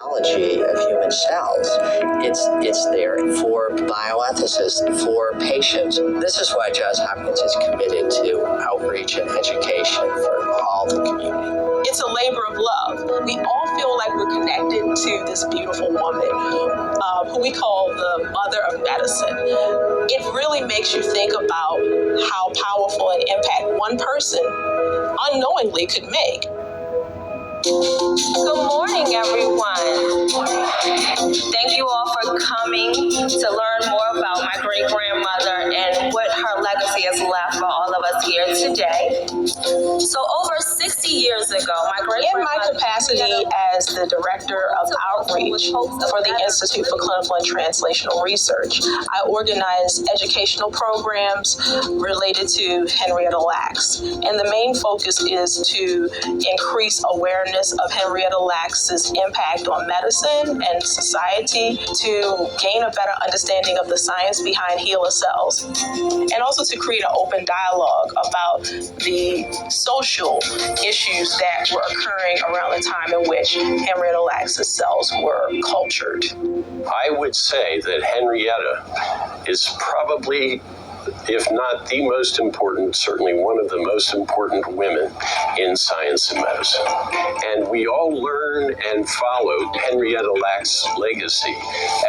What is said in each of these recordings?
Biology of human cells. It's there for bioethicists, for patients. This is why Johns Hopkins is committed to outreach and education for all the community. It's a labor of love. We all feel like we're connected to this beautiful woman who we call the mother of medicine. It really makes you think about how powerful an impact one person unknowingly could make. Good morning, everyone. Thank you all for coming to learn more about my great-grandmother and what her legacy has left for all of us here today. So over 60 years ago, in my capacity as the Director of Outreach for the Institute for Clinical and Translational Research, I organize educational programs related to Henrietta Lacks. And the main focus is to increase awareness of Henrietta Lacks' impact on medicine and society, to gain a better understanding of the science behind HeLa cells, and also to create an open dialogue about the social issues that were occurring around the time in which Henrietta Lacks' cells were cultured. I would say that Henrietta is probably, if not the most important, certainly one of the most important women in science and medicine. And we all learn and follow Henrietta Lacks' legacy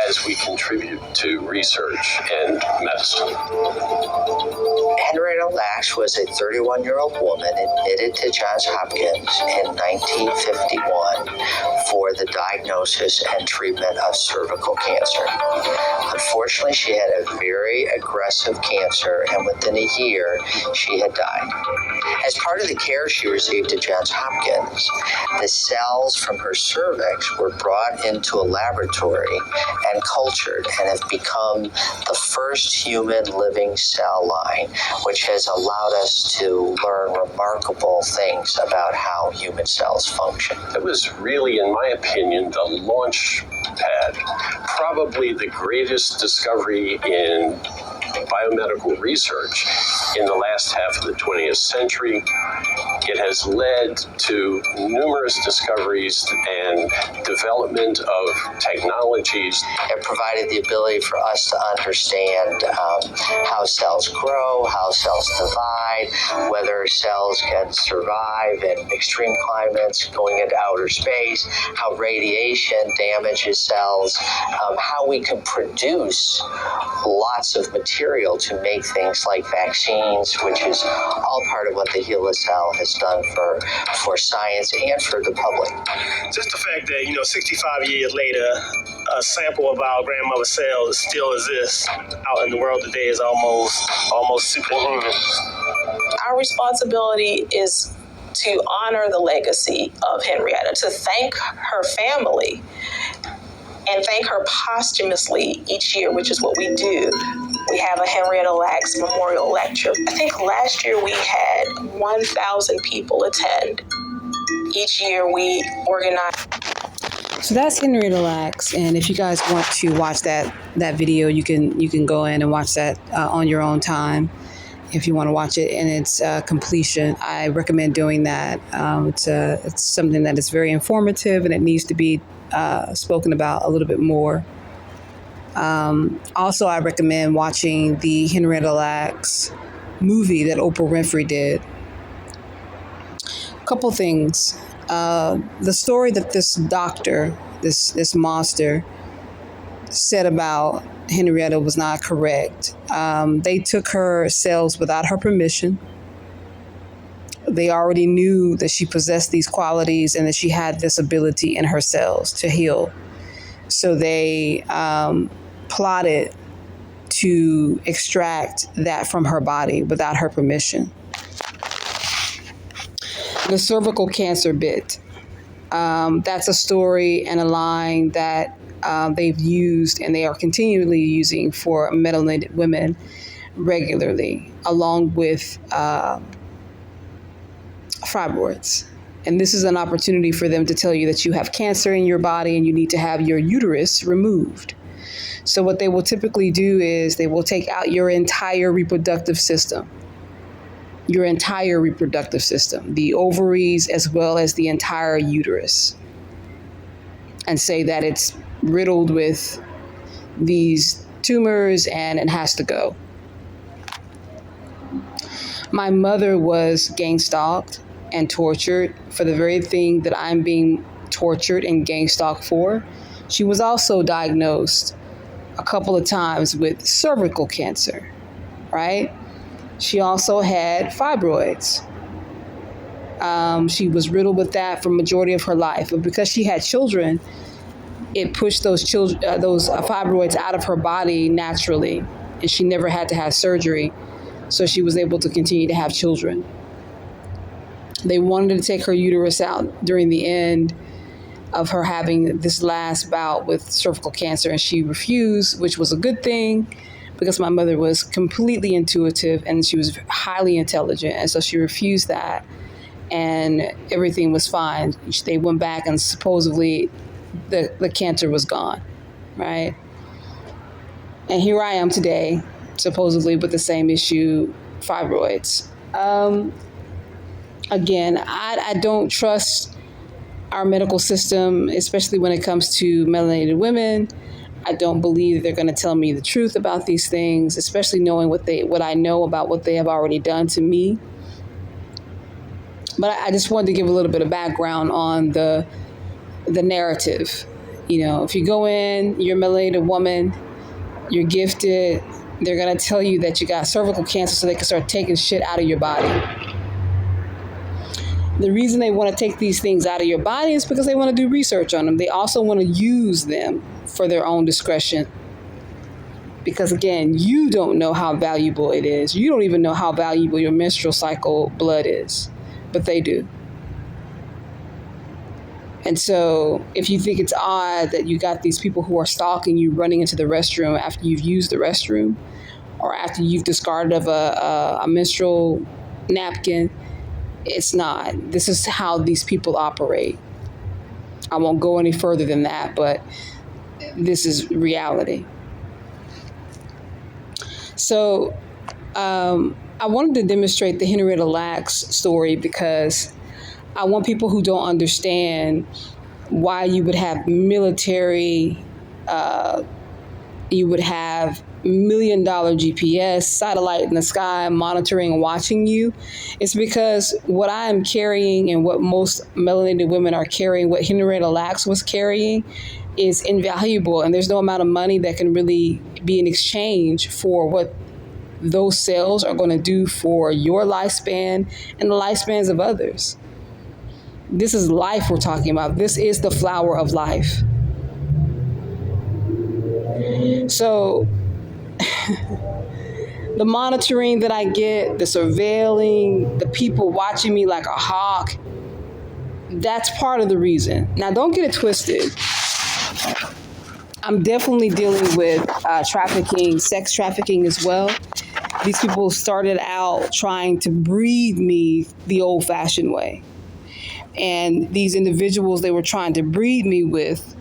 as we contribute to research and medicine. Henrietta Lacks was a 31-year-old woman admitted to Johns Hopkins in 1951 for the diagnosis and treatment of cervical cancer. Unfortunately, she had a very aggressive cancer, and within a year, she had died. As part of the care she received at Johns Hopkins, the cells from her cervix were brought into a laboratory and cultured and have become the first human living cell line, which has allowed us to learn remarkable things about how human cells function. That was really, in my opinion, the launch pad, probably the greatest discovery in biomedical research in the last half of the 20th century. It has led to numerous discoveries and development of technologies. It provided the ability for us to understand how cells grow, how cells divide, whether cells can survive in extreme climates, going into outer space, how radiation damages cells, how we can produce lots of material to make things like vaccines, which is all part of what the HeLa cell has done for science and for the public. Just the fact that, 65 years later, a sample of our grandmother's cells still exists out in the world today is almost superhuman. Our responsibility is to honor the legacy of Henrietta, to thank her family, and thank her posthumously each year, which is what we do. We have a Henrietta Lacks Memorial Lecture. I think last year we had 1,000 people attend. Each year we organize. So that's Henrietta Lacks, and if you guys want to watch that video, you can go in and watch that on your own time. If you want to watch it in its completion, I recommend doing that. It's something that is very informative, and it needs to be spoken about a little bit more. Also, I recommend watching the Henrietta Lacks movie that Oprah Winfrey did. A couple things. The story that this doctor, this monster, said about Henrietta was not correct. They took her cells without her permission. They already knew that she possessed these qualities and that she had this ability in her cells to heal. So they plotted to extract that from her body without her permission. The cervical cancer bit. That's a story and a line that they've used and they are continually using for melanated women regularly, along with fibroids. And this is an opportunity for them to tell you that you have cancer in your body and you need to have your uterus removed. So what they will typically do is they will take out your entire reproductive system. The ovaries as well as the entire uterus. and say that it's riddled with these tumors and it has to go. My mother was gang stalked and tortured for the very thing that I'm being tortured and gang stalked for. She was also diagnosed a couple of times with cervical cancer, right? She also had fibroids. She was riddled with that for the majority of her life, but because she had children, it pushed those fibroids out of her body naturally, and she never had to have surgery, so she was able to continue to have children. They wanted to take her uterus out during the end of her having this last bout with cervical cancer, and she refused, which was a good thing because my mother was completely intuitive and she was highly intelligent, and so she refused that, and everything was fine. They went back and supposedly the cancer was gone, right? And here I am today, supposedly with the same issue, fibroids. Again, I don't trust our medical system, especially when it comes to melanated women. I don't believe they're going to tell me the truth about these things, especially knowing what I know about what they have already done to me. But I just wanted to give a little bit of background on the narrative. You know, if you go in, you're a melanated woman, you're gifted, they're going to tell you that you got cervical cancer so they can start taking shit out of your body. The reason they want to take these things out of your body is because they want to do research on them. They also want to use them for their own discretion. Because again, you don't know how valuable it is. You don't even know how valuable your menstrual cycle blood is, but they do. And so if you think it's odd that you got these people who are stalking you running into the restroom after you've used the restroom or after you've discarded of a menstrual napkin, it's not. This is how these people operate. I won't go any further than that, but this is reality. So I wanted to demonstrate the Henrietta Lacks story because I want people who don't understand why you would have military, you would have $1 million GPS satellite in the sky monitoring and watching you. It's because what I am carrying and what most melanated women are carrying, what Henrietta Lacks was carrying, is invaluable. And there's no amount of money that can really be in exchange for what those cells are going to do for your lifespan and the lifespans of others. This is life we're talking about. This is the flower of life. So the monitoring that I get, the surveilling, the people watching me like a hawk, that's part of the reason. Now, don't get it twisted. I'm definitely dealing with trafficking, sex trafficking as well. These people started out trying to breed me the old-fashioned way. And these individuals they were trying to breed me with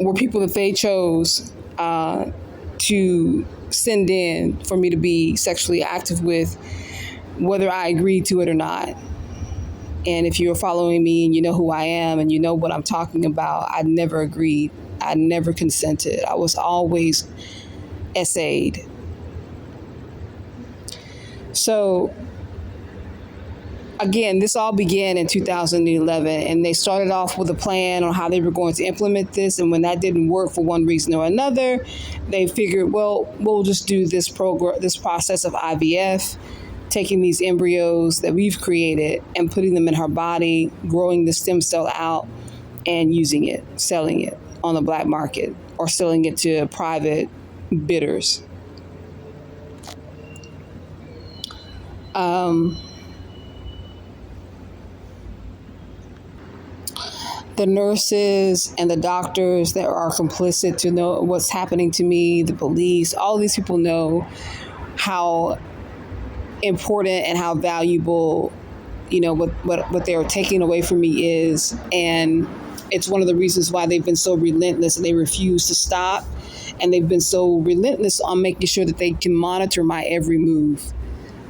were people that they chose to send in for me to be sexually active with, whether I agreed to it or not. And if you're following me and you know who I am and you know what I'm talking about, I never agreed. I never consented. I was always essayed. So again, this all began in 2011, and they started off with a plan on how they were going to implement this. And when that didn't work for one reason or another, they figured, well, we'll just do this process of IVF, taking these embryos that we've created and putting them in her body, growing the stem cell out and using it, selling it on the black market or selling it to private bidders. The nurses and the doctors that are complicit to know what's happening to me, the police, all these people know how important and how valuable, what they're taking away from me is. And it's one of the reasons why they've been so relentless and they refuse to stop. And they've been so relentless on making sure that they can monitor my every move,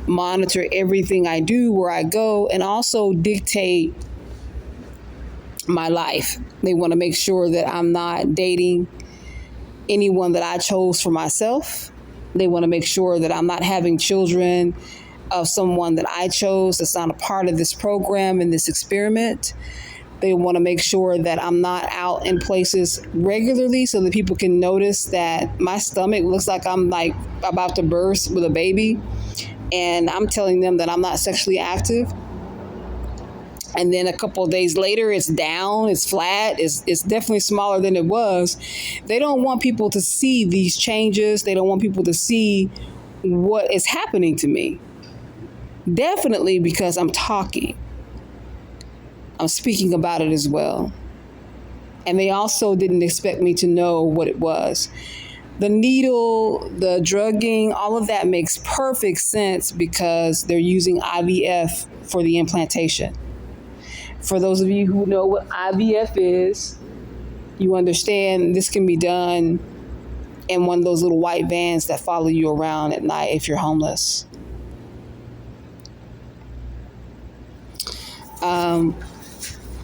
monitor everything I do, where I go, and also dictate my life. They want to make sure that I'm not dating anyone that I chose for myself. They want to make sure that I'm not having children of someone that I chose that's not a part of this program and this experiment. They want to make sure that I'm not out in places regularly so that people can notice that my stomach looks like I'm like about to burst with a baby. And I'm telling them that I'm not sexually active. And then a couple of days later, it's down, it's flat, it's definitely smaller than it was. They don't want people to see these changes. They don't want people to see what is happening to me. Definitely because I'm talking. I'm speaking about it as well. And they also didn't expect me to know what it was. The needle, the drugging, all of that makes perfect sense because they're using IVF for the implantation. For those of you who know what IVF is, you understand this can be done in one of those little white vans that follow you around at night if you're homeless.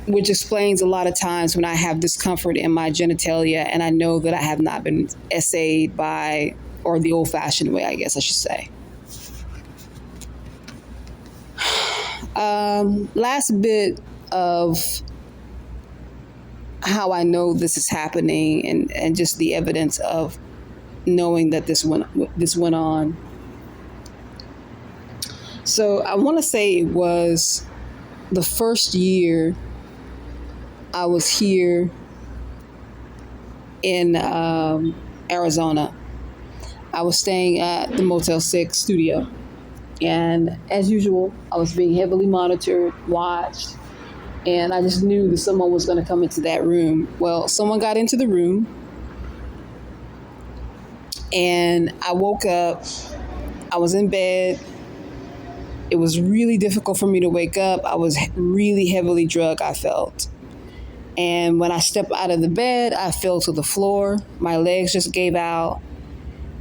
Which explains a lot of times when I have discomfort in my genitalia and I know that I have not been essayed by, or the old-fashioned way, I guess I should say. Last bit of how I know this is happening and just the evidence of knowing that this went on. So I want to say it was the first year I was here in Arizona. I was staying at the Motel 6 studio. And as usual, I was being heavily monitored, watched, and I just knew that someone was going to come into that room. Well, someone got into the room, and I woke up. I was in bed. It was really difficult for me to wake up. I was really heavily drugged, I felt. And when I stepped out of the bed, I fell to the floor. My legs just gave out,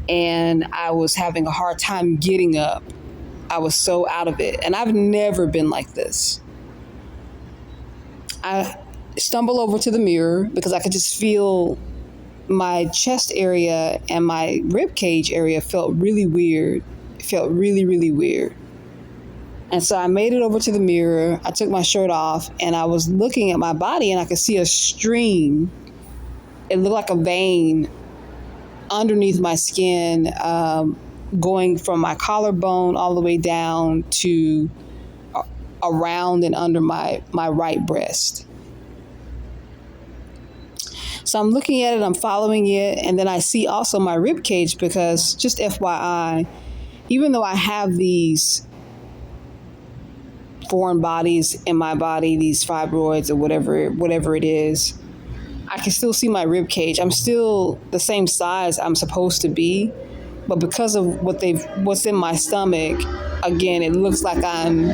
and I was having a hard time getting up. I was so out of it. And I've never been like this. I stumbled over to the mirror because I could just feel my chest area and my rib cage area felt really weird. It felt really, really weird. And so I made it over to the mirror. I took my shirt off and I was looking at my body and I could see a stream. It looked like a vein underneath my skin, going from my collarbone all the way down to around and under my right breast. So I'm looking at it, I'm following it, and then I see also my rib cage because, just FYI, even though I have these foreign bodies in my body, these fibroids or whatever it is, I can still see my rib cage. I'm still the same size I'm supposed to be, but because of what's in my stomach, again, it looks like I'm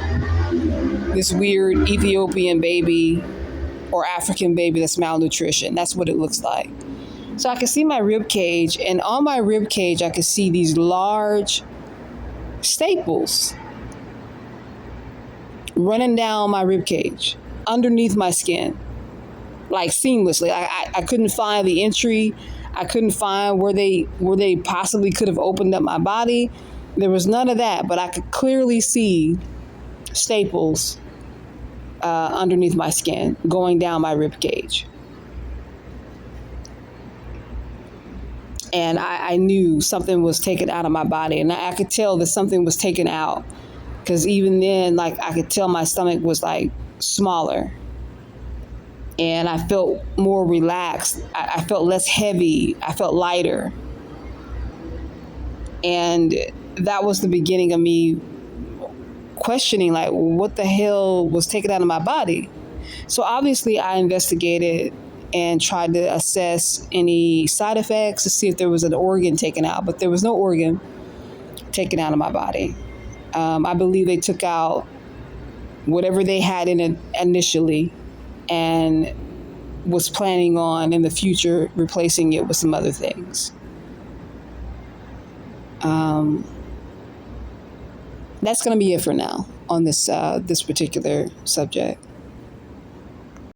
this weird Ethiopian baby or African baby that's malnutrition. That's what it looks like. So I can see my rib cage, and on my rib cage, I can see these large staples running down my rib cage underneath my skin, like seamlessly. I couldn't find the entry. I couldn't find where they possibly could have opened up my body. There was none of that, but I could clearly see staples underneath my skin going down my rib cage. And I knew something was taken out of my body, and I could tell that something was taken out, because even then, like, I could tell my stomach was like smaller, and I felt more relaxed. I felt less heavy. I felt lighter. And that was the beginning of me questioning, like, what the hell was taken out of my body? So obviously I investigated and tried to assess any side effects to see if there was an organ taken out, but there was no organ taken out of my body. I believe they took out whatever they had in it initially and was planning on in the future replacing it with some other things. That's going to be it for now on this particular subject.